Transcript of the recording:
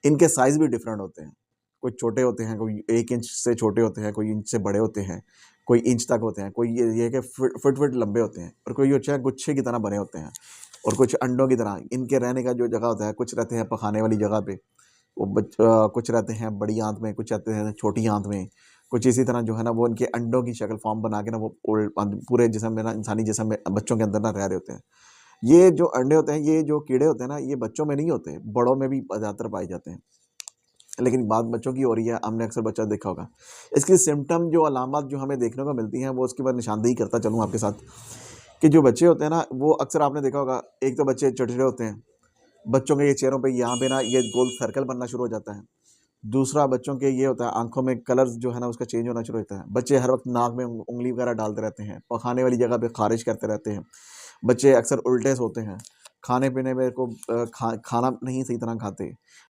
इनके साइज़ भी डिफरेंट होते हैं। कोई छोटे होते हैं, कोई 1 इंच से छोटे होते हैं, कोई इंच से बड़े होते हैं, कोई इंच तक होते हैं, कोई ये है कि फुट लंबे होते हैं और कोई अच्छा गुच्छे की तरह बने होते हैं और कुछ अंडों की तरह। इनके रहने का जो जगह होता है, कुछ रहते हैं पखाने वाली जगह पे, कुछ रहते हैं बड़ी आँत में, कुछ रहते हैं छोटी आँत में, कुछ इसी तरह जो है ना वो इनके अंडों की शक्ल फॉर्म बना के ना वो पूरे जिस्म में ना, इंसानी जिस्म में बच्चों के अंदर ना रह रहे होते हैं। ये जो अंडे होते हैं, ये जो कीड़े होते हैं ना, ये बच्चों में नहीं होते, बड़ों में भी ज़्यादातर पाए जाते हैं। लेकिन बात बच्चों की हो रही है, हमने अक्सर बच्चा देखा होगा। इसकी सिम्पटम जो अलामत जो हमें देखने को मिलती हैं, वो उसकी मैं निशानदेही करता चलूँ आपके साथ, कि जो बच्चे होते हैं ना, वो अक्सर आपने देखा होगा, एक तो बच्चे चिड़चिड़े होते हैं। बच्चों के ये चेहरों पे यहाँ पे ना ये गोल सर्कल बनना शुरू हो जाता है। दूसरा बच्चों के ये होता है, आँखों में कलर्स जो है ना उसका चेंज होना शुरू होता है। बच्चे हर वक़्त नाक में उँगली वगैरह डालते रहते हैं, पखाने वाली जगह पे ख़ारिश करते रहते हैं। बच्चे अक्सर उल्टे सोते हैं, खाने-पीने में खाना नहीं सही तरह खाते।